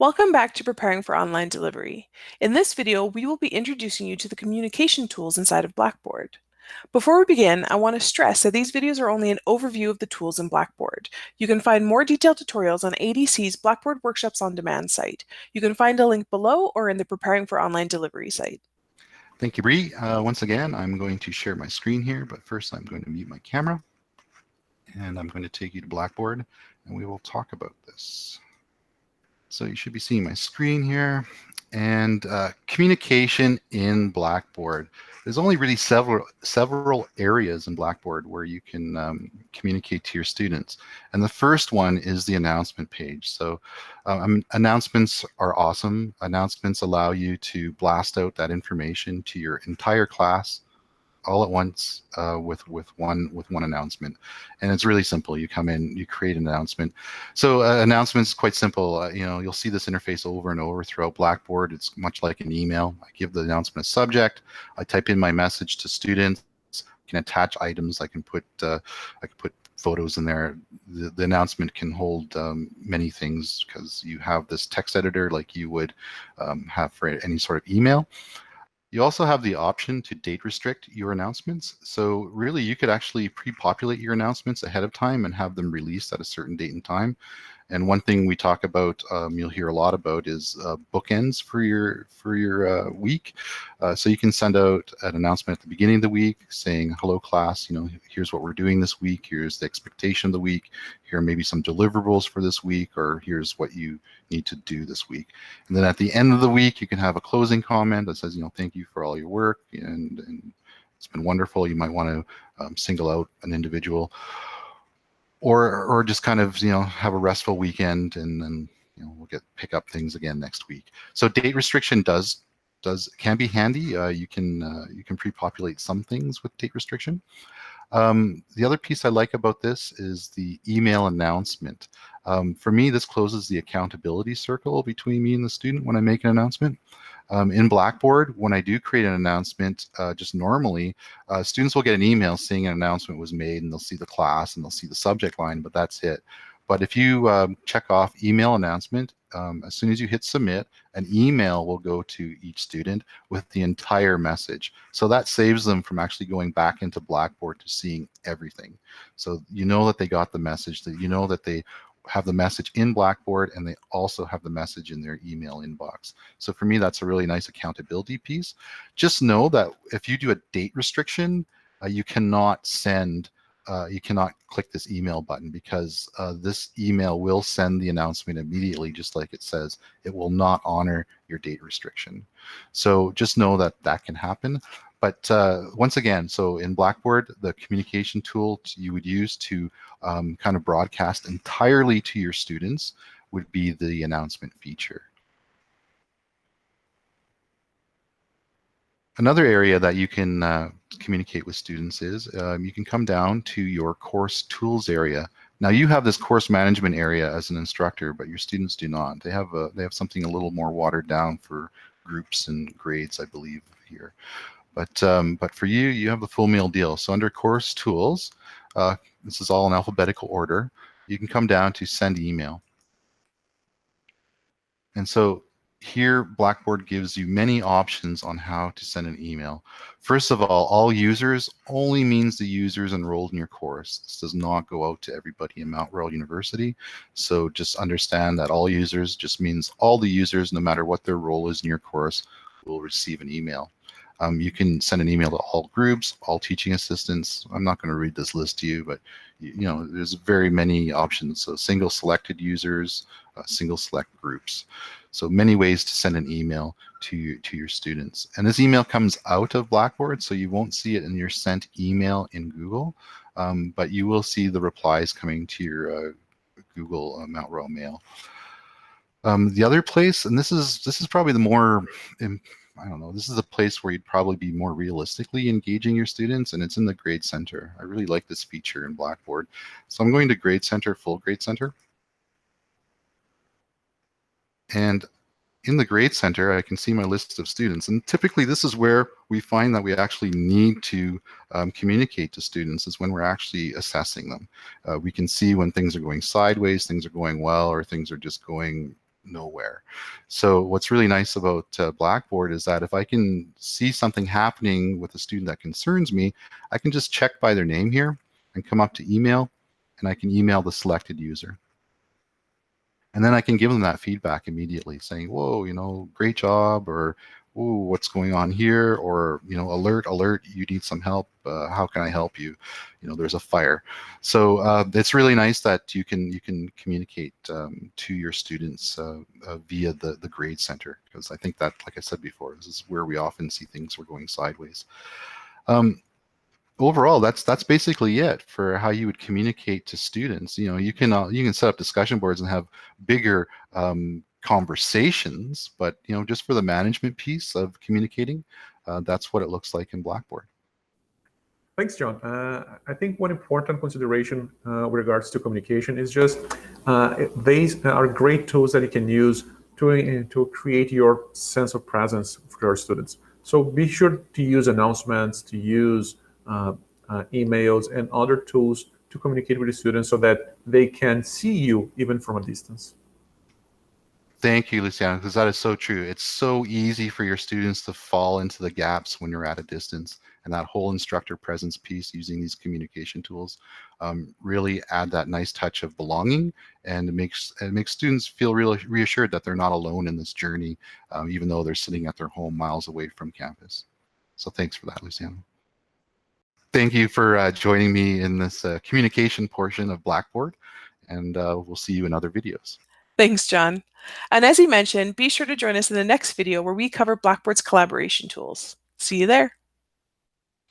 Welcome back to Preparing for Online Delivery. In this video, we will be introducing you to the communication tools inside of Blackboard. Before we begin, I want to stress that these videos are only an overview of the tools in Blackboard. You can find more detailed tutorials on ADC's Blackboard Workshops on Demand site. You can find a link below or in the Preparing for Online Delivery site. Thank you, Bree. Once again, I'm going to share my screen here, but first I'm going to mute my camera and I'm going to take you to Blackboard and we will talk about this. So you should be seeing my screen here and communication in Blackboard. There's only really several areas in Blackboard where you can communicate to your students. And the first one is the announcement page. So announcements are awesome. Announcements allow you to blast out that information to your entire class all at once with one announcement, and it's really simple. You come in, you create an announcement. So announcements quite simple. You'll see this interface over and over throughout Blackboard. It's much like an email. I give the announcement a subject. I type in my message to students. I can attach items. I can put photos in there. The announcement can hold many things because you have this text editor like you would have for any sort of email. You also have the option to date restrict your announcements. So really you could actually pre-populate your announcements ahead of time and have them released at a certain date and time. And one thing we talk about, you'll hear a lot about, is bookends for your week. So you can send out an announcement at the beginning of the week saying, hello class, here's what we're doing this week, here's the expectation of the week, here are maybe some deliverables for this week, or here's what you need to do this week. And then at the end of the week, you can have a closing comment that says, thank you for all your work, and it's been wonderful. You might want to single out an individual. Or just kind of have a restful weekend, and then we'll pick up things again next week. So date restriction can be handy. You can pre-populate some things with date restriction. The other piece I like about this is the email announcement. For me, this closes the accountability circle between me and the student when I make an announcement. In Blackboard, when I do create an announcement, just normally, students will get an email saying an announcement was made, and they'll see the class and they'll see the subject line, but that's it. But if you check off email announcement, as soon as you hit submit, an email will go to each student with the entire message. So that saves them from actually going back into Blackboard to seeing everything. So that they got the message, that that they have the message in Blackboard, and they also have the message in their email inbox. So for me, that's a really nice accountability piece. Just know that if you do a date restriction, you cannot click this email button, because this email will send the announcement immediately, just like it says. It will not honor your date restriction. So just know that that can happen. But once again, so in Blackboard, the communication tool you would use to kind of broadcast entirely to your students would be the announcement feature. Another area that you can communicate with students is you can come down to your course tools area. Now you have this course management area as an instructor, but your students do not. They have something a little more watered down for groups and grades, I believe, here. But for you, you have the full meal deal. So under course tools, this is all in alphabetical order. You can come down to send email. And so here, Blackboard gives you many options on how to send an email. First of all users only means the users enrolled in your course. This does not go out to everybody in Mount Royal University. So just understand that all users just means all the users, no matter what their role is in your course, will receive an email. You can send an email to all groups, all teaching assistants. I'm not going to read this list to you, but there's very many options. So single selected users, single select groups. So many ways to send an email to your students. And this email comes out of Blackboard, so you won't see it in your sent email in Google, but you will see the replies coming to your Google Mount Royal Mail. The other place, and this is probably the more, I don't know, this is a place where you'd probably be more realistically engaging your students, and it's in the Grade Center. I really like this feature in Blackboard. So I'm going to Grade Center, Full Grade Center. And in the Grade Center, I can see my list of students. And typically this is where we find that we actually need to communicate to students, is when we're actually assessing them. We can see when things are going sideways, things are going well, or things are just going nowhere. So what's really nice about Blackboard is that if I can see something happening with a student that concerns me, I can just check by their name here and come up to email, and I can email the selected user. And then I can give them that feedback immediately saying, whoa, great job, or, ooh, what's going on here? Or, alert, you need some help. How can I help you? There's a fire. So it's really nice that you can communicate to your students via the Grade Center, because I think that, like I said before, this is where we often see things were going sideways. Overall, that's basically it for how you would communicate to students. You can set up discussion boards and have bigger conversations, but just for the management piece of communicating, that's what it looks like in Blackboard. Thanks, John. I think one important consideration with regards to communication is just these are great tools that you can use to create your sense of presence for your students. So be sure to use announcements, to use emails and other tools to communicate with the students so that they can see you even from a distance. Thank you, Luciano, because that is so true. It's so easy for your students to fall into the gaps when you're at a distance, and that whole instructor presence piece using these communication tools really add that nice touch of belonging, and it makes students feel really reassured that they're not alone in this journey, even though they're sitting at their home miles away from campus. So thanks for that, Luciano. Thank you for joining me in this communication portion of Blackboard, and we'll see you in other videos. Thanks, John. And as he mentioned, be sure to join us in the next video where we cover Blackboard's collaboration tools. See you there.